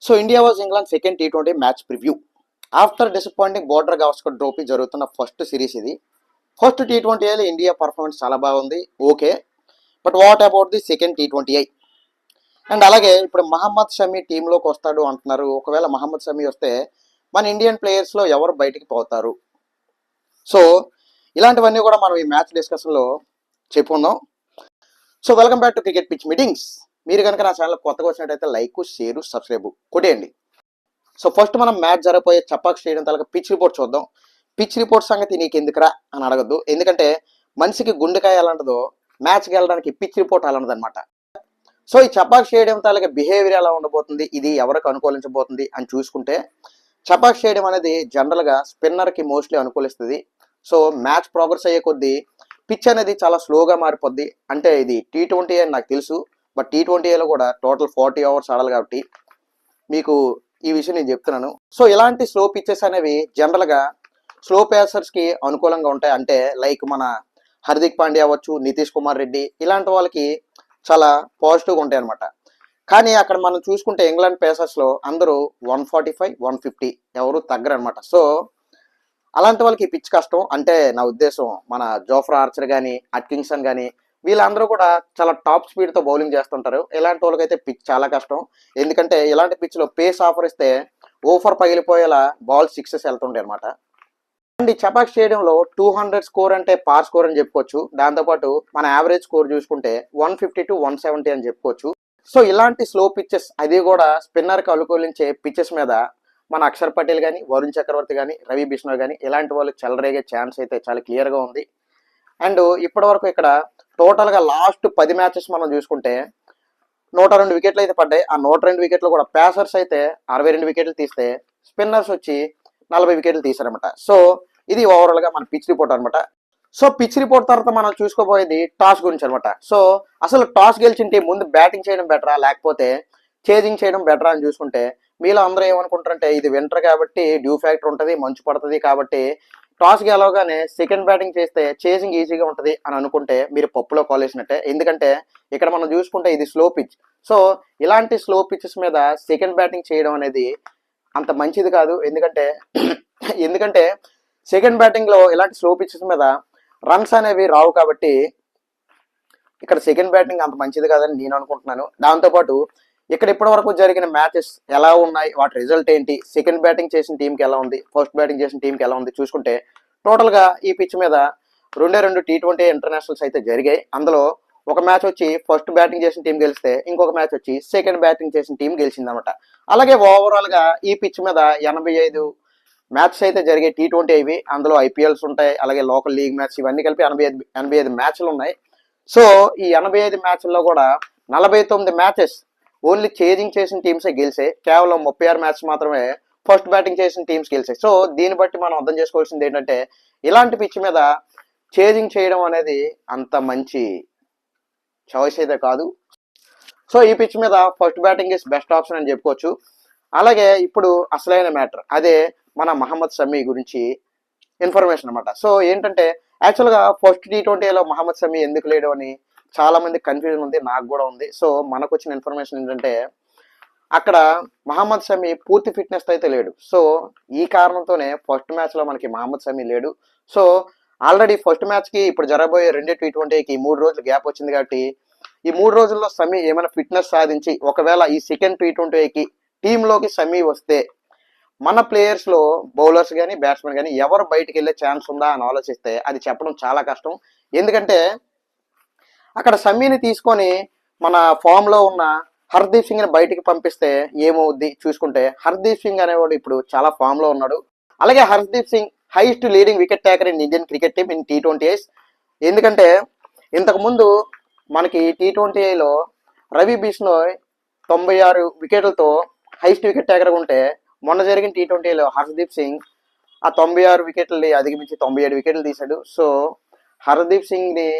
So India was England second టీ20 match preview. After disappointing Border Gavaskar Trophy జరుగుతున్న first series ఇది. First టీ20ఐలో India performance చాలా బాగుంది, okay. But what about the second టీ20ఐ? And అలాగే ఇప్పుడు మహమ్మద్ షమీ టీంలోకి వస్తాడు అంటున్నారు. ఒకవేళ మహమ్మద్ షమీ వస్తే మన ఇండియన్ ప్లేయర్స్లో ఎవరు బయటికి పోతారు? సో ఇలాంటివన్నీ కూడా మనం ఈ మ్యాచ్ డిస్కషన్లో చెప్పుకుందాం. So welcome back to cricket pitch meetings. మీరు కనుక నా ఛానల్ కొత్తగా వచ్చినట్టయితే లైక్, షేర్, సబ్స్క్రైబ్ కొట్టేయండి. సో ఫస్ట్ మనం మ్యాచ్ జరగబోయే చపాక్ స్టేడియం తాలూకా పిచ్ రిపోర్ట్ చూద్దాం. పిచ్ రిపోర్ట్ సంగతి నీకు ఎందుకురా అని అడగద్దు, ఎందుకంటే మనిషికి గుండెకాయ అలాంటిదో మ్యాచ్కి వెళ్ళడానికి పిచ్ రిపోర్ట్ అలాంటిది అనమాట. సో ఈ చపాక్ స్టేడియం తాలూకా బిహేవియర్ ఎలా ఉండబోతుంది, ఇది ఎవరికి అనుకూలించబోతుంది అని చూసుకుంటే, చపాక్ స్టేడియం అనేది జనరల్గా స్పిన్నర్కి మోస్ట్లీ అనుకూలిస్తుంది. సో మ్యాచ్ ప్రోగ్రెస్ అయ్యే కొద్దీ పిచ్ అనేది చాలా స్లోగా మారిపోద్ది. అంటే ఇది టీ20 అని నాకు తెలుసు, బట్ టీ20లో కూడా టోటల్ 40 అవర్స్ ఆడాలి కాబట్టి మీకు ఈ విషయం నేను చెప్తున్నాను. సో ఇలాంటి స్లో పిచ్చెస్ అనేవి జనరల్గా స్లో పేసర్స్కి అనుకూలంగా ఉంటాయి. అంటే లైక్ మన హార్దిక్ పాండ్యా అవ్వచ్చు, నితీష్ కుమార్ రెడ్డి, ఇలాంటి వాళ్ళకి చాలా పాజిటివ్గా ఉంటాయి అనమాట. కానీ అక్కడ మనం చూసుకుంటే ఇంగ్లాండ్ పేసర్స్లో అందరూ 145, 150 ఎవరు తగ్గరు అనమాట. సో అలాంటి వాళ్ళకి పిచ్ కష్టం. అంటే నా ఉద్దేశం మన జోఫ్రా ఆర్చర్ కానీ, అట్కిన్సన్ కానీ, వీళ్ళందరూ కూడా చాలా టాప్ స్పీడ్తో బౌలింగ్ చేస్తుంటారు. ఇలాంటి వాళ్ళకైతే పిచ్ చాలా కష్టం. ఎందుకంటే ఇలాంటి పిచ్లో పేస్ ఆఫర్ ఇస్తే ఓఫర్ పగిలిపోయేలా బాల్ సిక్సెస్ వెళ్తుంటాయి అనమాట. అండ్ ఈ చపాక్ స్టేడియంలో 200 స్కోర్ అంటే పార్ స్కోర్ అని చెప్పుకోవచ్చు. దాంతోపాటు మన యావరేజ్ స్కోర్ చూసుకుంటే 150 to 170 అని చెప్పుకోవచ్చు. సో ఇలాంటి స్లో పిచ్చెస్, అది కూడా స్పిన్నర్కి అనుకూలించే పిచ్చెస్ మీద మన అక్షర్ పటేల్ కానీ, వరుణ్ చక్రవర్తి కానీ, రవి బిష్ణోయ్ కానీ, ఇలాంటి వాళ్ళు చెలరేగే ఛాన్స్ అయితే చాలా క్లియర్గా ఉంది. అండ్ ఇప్పటి వరకు ఇక్కడ టోటల్గా లాస్ట్ 10 మ్యాచెస్ మనం చూసుకుంటే 102 వికెట్లు అయితే పడ్డాయి. ఆ 102 వికెట్లు కూడా పేసర్స్ అయితే 62 వికెట్లు తీస్తే స్పిన్నర్స్ వచ్చి 40 వికెట్లు తీశారనమాట. సో ఇది ఓవరాల్గా మన పిచ్ రిపోర్ట్ అనమాట. సో పిచ్ రిపోర్ట్ తర్వాత మనం చూసుకోబోయేది టాస్ గురించి అనమాట. సో అసలు టాస్ గెలిచిన టీం ముందు బ్యాటింగ్ చేయడం బెటరా లేకపోతే చేజింగ్ చేయడం బెటరా అని చూసుకుంటే, మీలో అందరూ ఏమనుకుంటారంటే ఇది వింటర్ కాబట్టి డ్యూ ఫ్యాక్టర్ ఉంటుంది, మంచు పడుతుంది కాబట్టి టాస్ గెలవగానే సెకండ్ బ్యాటింగ్ చేస్తే చేసింగ్ ఈజీగా ఉంటుంది అని అనుకుంటే మీరు పప్పులో కాలేసినట్టే. ఎందుకంటే ఇక్కడ మనం చూసుకుంటే ఇది స్లో పిచ్. సో ఇలాంటి స్లో పిచ్చెస్ మీద సెకండ్ బ్యాటింగ్ చేయడం అనేది అంత మంచిది కాదు. ఎందుకంటే సెకండ్ బ్యాటింగ్లో ఇలాంటి స్లో పిచ్చెస్ మీద రన్స్ అనేవి రావు కాబట్టి ఇక్కడ సెకండ్ బ్యాటింగ్ అంత మంచిది కాదని నేను అనుకుంటున్నాను. దాంతోపాటు ఇక్కడ ఇప్పటి వరకు జరిగిన మ్యాచెస్ ఎలా ఉన్నాయి, వాటి రిజల్ట్ ఏంటి, సెకండ్ బ్యాటింగ్ చేసిన టీంకి ఎలా ఉంది, ఫస్ట్ బ్యాటింగ్ చేసిన టీంకి ఎలా ఉంది చూసుకుంటే టోటల్గా ఈ పిచ్ మీద 2 టీ20 ఇంటర్నేషనల్స్ అయితే జరిగాయి. అందులో ఒక మ్యాచ్ వచ్చి ఫస్ట్ బ్యాటింగ్ చేసిన టీం గెలిస్తే ఇంకొక మ్యాచ్ వచ్చి సెకండ్ బ్యాటింగ్ చేసిన టీం గెలిచిందనమాట. అలాగే ఓవరాల్గా ఈ పిచ్ మీద 85 మ్యాచెస్ అయితే జరిగాయి టీ20 ఇవి. అందులో ఐపీఎల్స్ ఉంటాయి, అలాగే లోకల్ లీగ్ మ్యాచ్, ఇవన్నీ కలిపి 85 మ్యాచ్లు ఉన్నాయి. సో ఈ 85 మ్యాచ్ల్లో కూడా 49 మ్యాచెస్ ఓన్లీ చేజింగ్ చేసిన టీమ్సే గెలిచాయి. కేవలం 36 మ్యాచ్ మాత్రమే ఫస్ట్ బ్యాటింగ్ చేసిన టీమ్స్ గెలిచాయి. సో దీన్ని బట్టి మనం అర్థం చేసుకోవాల్సింది ఏంటంటే ఇలాంటి పిచ్ మీద చేజింగ్ చేయడం అనేది అంత మంచి చాయిస్ అయితే కాదు. సో ఈ పిచ్ మీద first batting is best option అని చెప్పుకోవచ్చు. అలాగే ఇప్పుడు అసలైన మ్యాటర్, అదే మన మహమ్మద్ షమీ గురించి ఇన్ఫర్మేషన్ అనమాట. సో ఏంటంటే యాక్చువల్గా ఫస్ట్ టీ20లో మహమ్మద్ షమీ ఎందుకు లేడు అని చాలా మంది కన్ఫ్యూజన్ ఉంది, నాకు కూడా ఉంది. సో మనకు వచ్చిన ఇన్ఫర్మేషన్ ఏంటంటే అక్కడ మహమ్మద్ షమీ పూర్తి ఫిట్నెస్ అయితే లేడు. సో ఈ కారణంతోనే ఫస్ట్ మ్యాచ్లో మనకి మహమ్మద్ షమీ లేడు. సో ఆల్రెడీ ఫస్ట్ మ్యాచ్కి ఇప్పుడు జరగబోయే 2 టీ20కి 3 రోజులు గ్యాప్ వచ్చింది కాబట్టి ఈ 3 రోజుల్లో షమీ ఏమైనా ఫిట్నెస్ సాధించి ఒకవేళ ఈ సెకండ్ టీ20కి టీంలోకి షమీ వస్తే మన ప్లేయర్స్లో బౌలర్స్ కానీ, బ్యాట్స్మెన్ కానీ ఎవరు బయటికి వెళ్ళే ఛాన్స్ ఉందా అని ఆలోచిస్తే అది చెప్పడం చాలా కష్టం. ఎందుకంటే అక్కడ షమీని తీసుకొని మన ఫామ్లో ఉన్న హర్దీప్ సింగ్ని బయటికి పంపిస్తే ఏమవుద్ది చూసుకుంటే, హర్దీప్ సింగ్ అనేవాడు ఇప్పుడు చాలా ఫామ్లో ఉన్నాడు. అలాగే Hardeep Singh highest leading wicket taker in Indian cricket team in T twenty Is. ఎందుకంటే ఇంతకుముందు మనకి టీ20ఐలో రవి బిష్ణోయ్ 96 వికెట్లతో హైయెస్ట్ వికెట్ టేకర్గా ఉంటే, మొన్న జరిగిన టీ20ఐలో హర్దీప్ సింగ్ ఆ 96 వికెట్లని అధిగమించి 97 వికెట్లు తీశాడు. సో హర్దీప్ సింగ్ని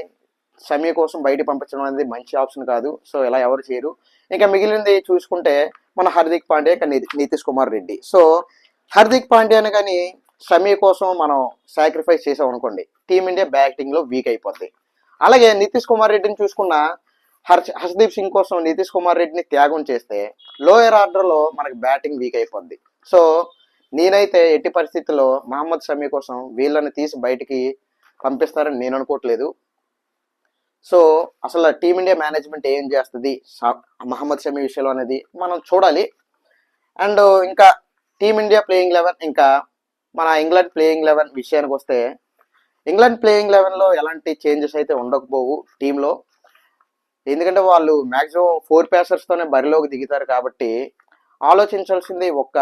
షమీ కోసం బయట పంపించడం అనేది మంచి ఆప్షన్ కాదు. సో ఇలా ఎవరు చేయరు. ఇంకా మిగిలింది చూసుకుంటే మన హార్దిక్ పాండ్యా, నితీష్ కుమార్ రెడ్డి. సో హార్దిక్ పాండ్యాని కానీ షమీ కోసం మనం సాక్రిఫైస్ చేసాం అనుకోండి, టీమిండియా బ్యాటింగ్లో వీక్ అయిపోద్ది. అలాగే నితీష్ కుమార్ రెడ్డిని చూసుకున్న హర్షదీప్ సింగ్ కోసం నితీష్ కుమార్ రెడ్డిని త్యాగం చేస్తే లోయర్ ఆర్డర్లో మనకి బ్యాటింగ్ వీక్ అయిపోద్ది. సో నేనైతే ఎట్టి పరిస్థితుల్లో మహమ్మద్ షమి కోసం వీళ్ళని తీసి బయటికి పంపిస్తారని నేను అనుకోవట్లేదు. సో అసలు టీమిండియా మేనేజ్మెంట్ ఏం చేస్తుంది మహమ్మద్ షమి విషయంలో అనేది మనం చూడాలి. అండ్ ఇంకా టీమిండియా ప్లేయింగ్ 11, ఇంకా మన ఇంగ్లాండ్ ప్లేయింగ్ 11 విషయానికి వస్తే ఇంగ్లాండ్ ప్లేయింగ్ 11లో ఎలాంటి చేంజెస్ అయితే ఉండకపోవు టీంలో. ఎందుకంటే వాళ్ళు మ్యాక్సిమం 4 పేసర్స్తోనే బరిలోకి దిగుతారు కాబట్టి ఆలోచించాల్సింది ఒక్క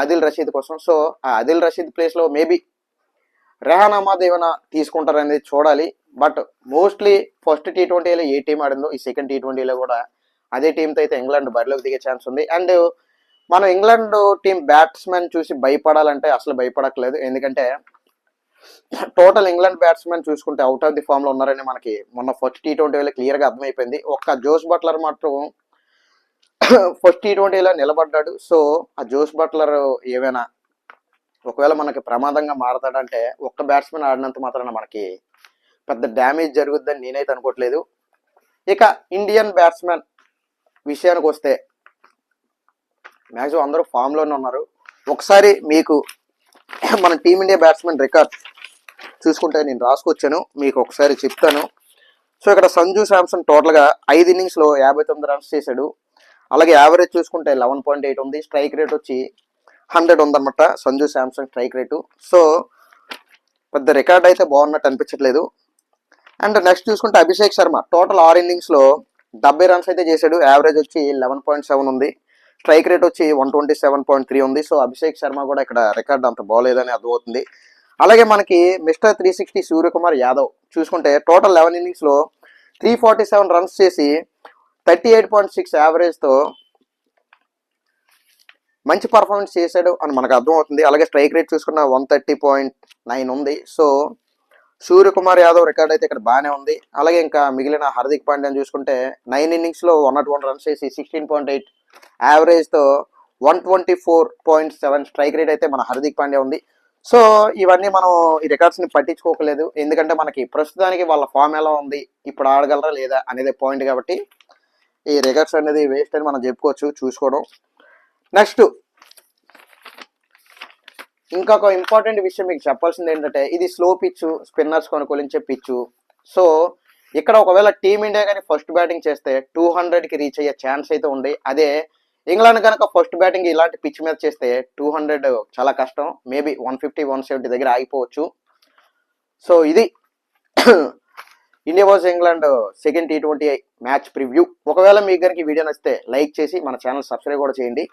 ఆదిల్ రషీద్ కోసం. సో ఆ ఆదిల్ రషీద్ ప్లేస్లో మేబీ రెహాన్ అహ్మద్ ఏమైనా తీసుకుంటారనేది చూడాలి. బట్ మోస్ట్లీ ఫస్ట్ టీ20లో ఏ టీం ఆడిందో ఈ సెకండ్ టీ20లో కూడా అదే టీంతో అయితే ఇంగ్లాండ్ బరిలోకి దిగే ఛాన్స్ ఉంది. అండ్ మనం ఇంగ్లాండ్ టీం బ్యాట్స్మెన్ చూసి భయపడాలంటే అసలు భయపడట్లేదు. ఎందుకంటే టోటల్ ఇంగ్లాండ్ బ్యాట్స్మెన్ చూసుకుంటే అవుట్ ఆఫ్ ది ఫామ్ లో ఉన్నారని మనకి మొన్న ఫస్ట్ టీ20లో క్లియర్గా అర్థమైపోయింది. ఒక్క జోస్ బట్లర్ మాత్రం ఫస్ట్ టీ20లో నిలబడ్డాడు. సో ఆ జోస్ బట్లర్ ఏమైనా ఒకవేళ మనకి ప్రమాదంగా మారతాడంటే ఒక్క బ్యాట్స్మెన్ ఆడినంత మాత్రాన మనకి పెద్ద డ్యామేజ్ జరుగుద్దని నేనైతే అనుకోవట్లేదు. ఇక ఇండియన్ బ్యాట్స్మెన్ విషయానికి వస్తే మ్యాక్సిమం అందరూ ఫామ్లోనే ఉన్నారు. ఒకసారి మీకు మన టీమిండియా బ్యాట్స్మెన్ రికార్డ్ చూసుకుంటే నేను రాసుకొచ్చాను, మీకు ఒకసారి చెప్తాను. సో ఇక్కడ సంజు శాంసన్ టోటల్గా 5 ఇన్నింగ్స్లో 59 రన్స్ చేశాడు. అలాగే యావరేజ్ చూసుకుంటే 11.8 ఉంది. స్ట్రైక్ రేట్ వచ్చి 100 ఉందన్నమాట Sanju Samson strike rate. So పెద్ద రికార్డ్ అయితే బాగున్నట్టు అనిపించట్లేదు. అండ్ నెక్స్ట్ చూసుకుంటే అభిషేక్ శర్మ టోటల్ 6 ఇన్నింగ్స్లో 70 రన్స్ అయితే చేశాడు. యావరేజ్ వచ్చి 11.7 ఉంది. స్ట్రైక్ రేట్ వచ్చి 127.3 ఉంది. సో అభిషేక్ శర్మ కూడా ఇక్కడ రికార్డ్ అంత బాగోలేదని అర్థమవుతుంది. అలాగే మనకి మిస్టర్ 360 సూర్యకుమార్ యాదవ్ చూసుకుంటే టోటల్ 11 ఇన్నింగ్స్లో 347 రన్స్ చేసి 38.6 యావరేజ్తో మంచి పర్ఫార్మెన్స్ చేశాడు అని మనకు అర్థమవుతుంది. అలాగే స్ట్రైక్ రేట్ చూసుకున్న 130.9 ఉంది. సో సూర్యకుమార్ యాదవ్ రికార్డ్ అయితే ఇక్కడ బాగానే ఉంది. అలాగే ఇంకా మిగిలిన హార్దిక్ పాండ్యాని చూసుకుంటే 9 ఇన్నింగ్స్లో 101 రన్స్ చేసి 16.8 యావరేజ్తో 124.7 స్ట్రైక్ రేట్ అయితే మన హార్దిక్ పాండ్యా ఉంది. సో ఇవన్నీ మనం ఈ రికార్డ్స్ని పట్టించుకోకలేదు. ఎందుకంటే మనకి ప్రస్తుతానికి వాళ్ళ ఫామ్ ఎలా ఉంది, ఇప్పుడు ఆడగలరా లేదా అనేది పాయింట్. కాబట్టి ఈ రికార్డ్స్ అనేది వేస్ట్ అని మనం చెప్పుకోవచ్చు చూసుకోవడం. నెక్స్ట్ ఇంకొక ఇంపార్టెంట్ విషయం మీకు చెప్పాల్సింది ఏంటంటే ఇది స్లో పిచ్, స్పిన్నర్స్ అనుకూలించే పిచ్చు. సో ఇక్కడ ఒకవేళ టీమిండియా కానీ ఫస్ట్ బ్యాటింగ్ చేస్తే 200కి రీచ్ అయ్యే ఛాన్స్ అయితే ఉంది. అదే ఇంగ్లాండ్ కనుక ఫస్ట్ బ్యాటింగ్ ఇలాంటి పిచ్ మీద చేస్తే 200 చాలా కష్టం. మేబీ 150-170 దగ్గర ఆగిపోవచ్చు. సో ఇది ఇండియా వర్సెస్ ఇంగ్లాండ్ సెకండ్ టీ20 మ్యాచ్ ప్రివ్యూ. ఒకవేళ మీకు కనుక ఈ వీడియో నచ్చితే లైక్ చేసి మన ఛానల్ సబ్స్క్రైబ్ కూడా చేయండి.